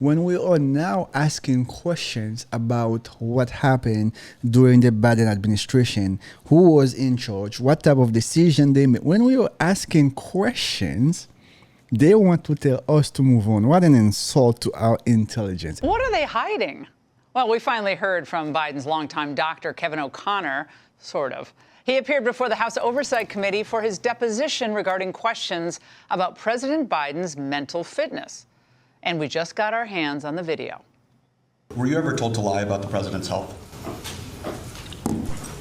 When we are now asking questions about what happened during the Biden administration, who was in charge, what type of decision they made, when we are asking questions, they want to tell us to move on. What an insult to our intelligence. What are they hiding? Well, we finally heard from Biden's longtime doctor, Kevin O'Connor, sort of. He appeared before the House Oversight Committee for his deposition regarding questions about President Biden's mental fitness. And we just got our hands on the video. Were you ever told to lie about the president's health?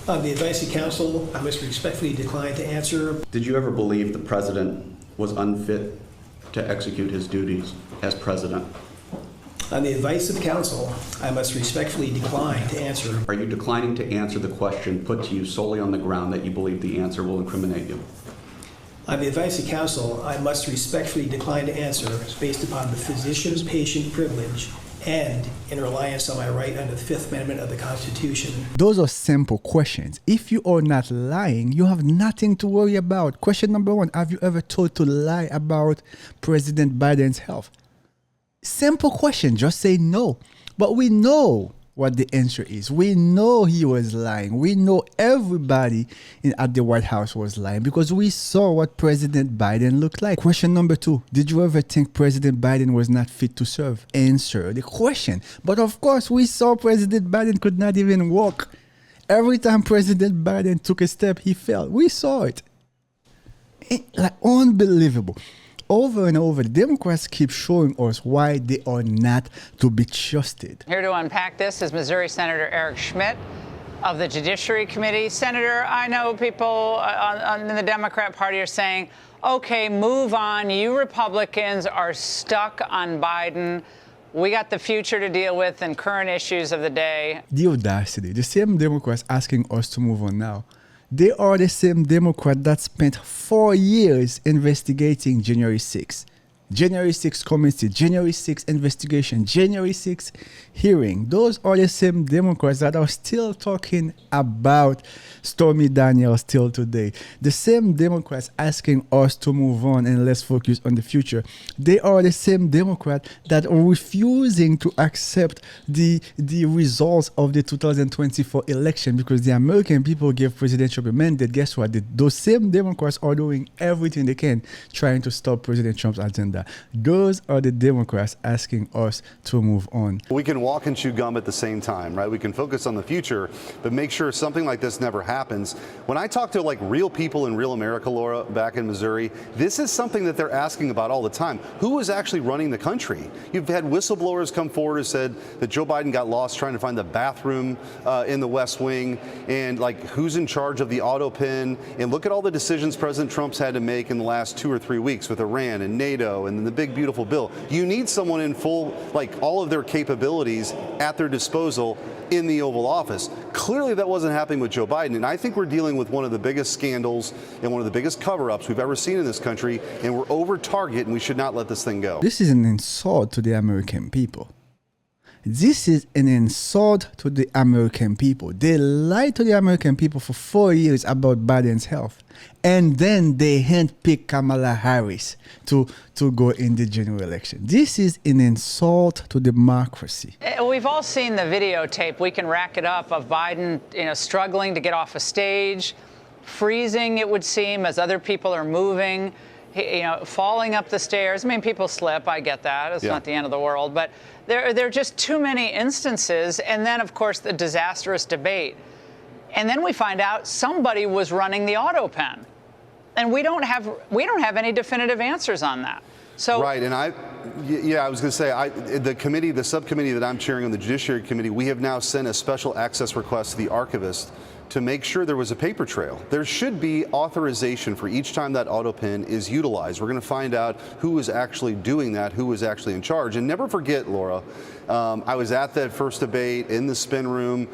On the advice of counsel, I must respectfully decline to answer. Did you ever believe the president was unfit to execute his duties as president? On the advice of counsel, I must respectfully decline to answer. Are you declining to answer the question put to you solely on the ground that you believe the answer will incriminate you? On the advice of counsel, I must respectfully decline to answer based upon the physician-patient privilege and in reliance on my right under the Fifth Amendment of the Constitution. Those are simple questions. If you are not lying, you have nothing to worry about. Question number one, have you ever told to lie about President Biden's health? Simple question, just say no. But we know what the answer is. We know he was lying. We know everybody at the White House was lying because we saw what President Biden looked like. Question number two, did you ever think President Biden was not fit to serve? Answer the question. But of course, we saw President Biden could not even walk. Every time President Biden took a step, he fell. We saw it. Like unbelievable. Over and over, the Democrats keep showing us why they are not to be trusted. Here to unpack this is Missouri Senator Eric Schmidt of the Judiciary Committee. Senator, I know people in the Democrat Party are saying, okay, move on. You Republicans are stuck on Biden. We got the future to deal with and current issues of the day. The audacity, the same Democrats asking us to move on now. They are the same Democrat that spent 4 years investigating January 6th. January 6th committee, January 6th investigation, January 6th hearing. Those are the same Democrats that are still talking about Stormy Daniels still today. The same Democrats asking us to move on and let's focus on the future. They are the same Democrats that are refusing to accept the results of the 2024 election because the American people gave presidential mandate. Guess what? Those same Democrats are doing everything they can trying to stop President Trump's agenda. Those are the Democrats asking us to move on. We can walk and chew gum at the same time, right? We can focus on the future, but make sure something like this never happens. When I talk to like real people in real America, Laura, back in Missouri, this is something that they're asking about all the time. Who is actually running the country? You've had whistleblowers come forward who said that Joe Biden got lost trying to find the bathroom in the West Wing, and like who's in charge of the auto pen, and look at all the decisions President Trump's had to make in the last 2 or 3 weeks with Iran and NATO and the big beautiful bill. You need someone in full, like all of their capabilities at their disposal in the Oval Office. Clearly that wasn't happening with Joe Biden, and I think we're dealing with one of the biggest scandals and one of the biggest cover-ups we've ever seen in this country, and we're over target, and we should not let this thing go. This is an insult to the American people. This is an insult to the American people. They lied to the American people for 4 years about Biden's health. And then they handpicked Kamala Harris to go in the general election. This is an insult to democracy. We've all seen the videotape. We can rack it up of Biden, struggling to get off a stage, freezing, it would seem, as other people are moving. Falling up the stairs. I mean, people slip. I get that. It's not the end of the world. But there are just too many instances. And then, of course, the disastrous debate. And then we find out somebody was running the auto pen. And we don't have any definitive answers on that. So right, and I was going to say, the subcommittee that I'm chairing on the Judiciary Committee, we have now sent a special access request to the archivist to make sure there was a paper trail. There should be authorization for each time that auto pen is utilized. We're going to find out who is actually doing that, who is actually in charge. And never forget, Laura, I was at that first debate in the spin room.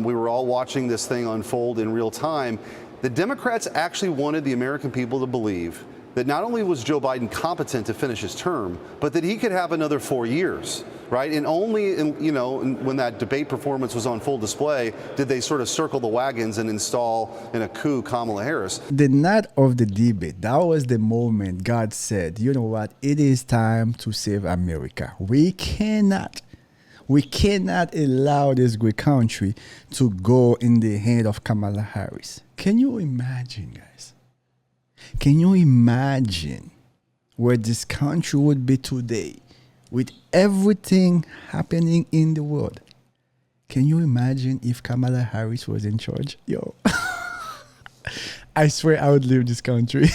We were all watching this thing unfold in real time. The Democrats actually wanted the American people to believe that not only was Joe Biden competent to finish his term, but that he could have another 4 years. right? And only, when that debate performance was on full display, did they sort of circle the wagons and install in a coup Kamala Harris. The night of the debate, that was the moment God said, you know what, it is time to save America. We cannot allow this great country to go in the hand of Kamala Harris. Can you imagine, guys? Can you imagine where this country would be today with everything happening in the world? Can you imagine if Kamala Harris was in charge? Yo, I swear I would leave this country.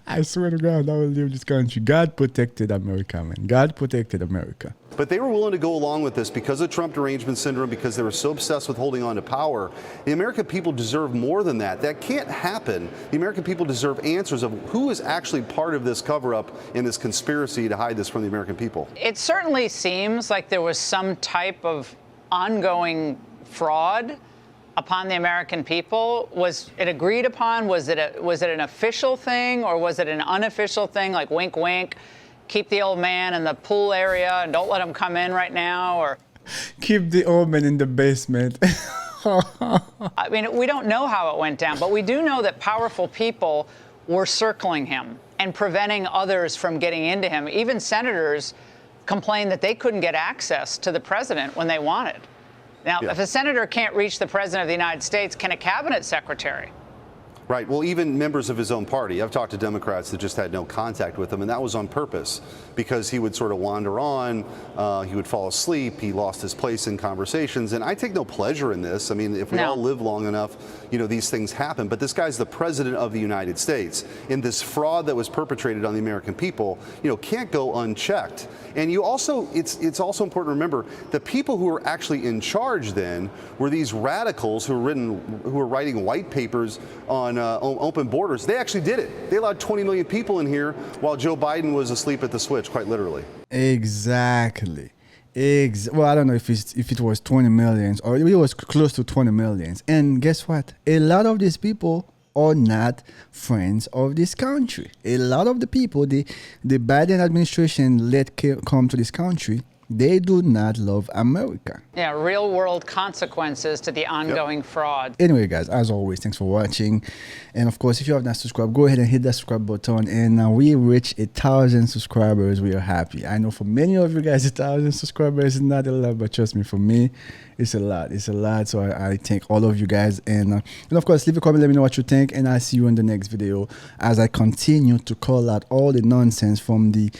I swear to God, I would leave this country. God protected America, man. God protected America. But they were willing to go along with this because of Trump derangement syndrome, because they were so obsessed with holding on to power. The American people deserve more than that. That can't happen. The American people deserve answers of who is actually part of this cover-up in this conspiracy to hide this from the American people. It certainly seems like there was some type of ongoing fraud upon the American people. Was it agreed upon? Was it an official thing, or was it an unofficial thing, like wink, wink, keep the old man in the pool area and don't let him come in right now, or keep the old man in the basement? I mean, we don't know how it went down, but we do know that powerful people were circling him and preventing others from getting into him. Even senators complained that they couldn't get access to the president when they wanted. Now, if a senator can't reach the president of the United States, can a cabinet secretary? Right. Well, even members of his own party. I've talked to Democrats that just had no contact with him, and that was on purpose because he would sort of wander on. He would fall asleep. He lost his place in conversations. And I take no pleasure in this. I mean, if we all live long enough, these things happen. But this guy's the president of the United States. And this fraud that was perpetrated on the American people, can't go unchecked. And it's also important to remember the people who were actually in charge then were these radicals who were writing white papers on open borders. They actually did it. They allowed 20 million people in here while Joe Biden was asleep at the switch, quite literally. Exactly. Well, I don't know if it was 20 millions or it was close to 20 millions. And guess what? A lot of these people are not friends of this country. A lot of the people the Biden administration let come to this country, they do not love America. Yeah, real world consequences to the ongoing fraud. Anyway, guys, as always, thanks for watching. And of course, if you have not subscribed, go ahead and hit that subscribe button. And we reach 1,000 subscribers. We are happy. I know for many of you guys, 1,000 subscribers is not a lot, but trust me, for me, it's a lot. It's a lot. So I thank all of you guys. And of course, leave a comment. Let me know what you think. And I'll see you in the next video as I continue to call out all the nonsense from the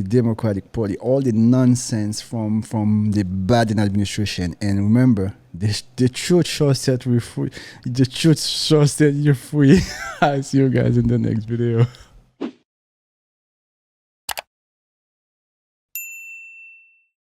Democratic Party, all the nonsense from the Biden administration. And remember, the truth shall set you free. The truth shall set you free. I'll see you guys in the next video.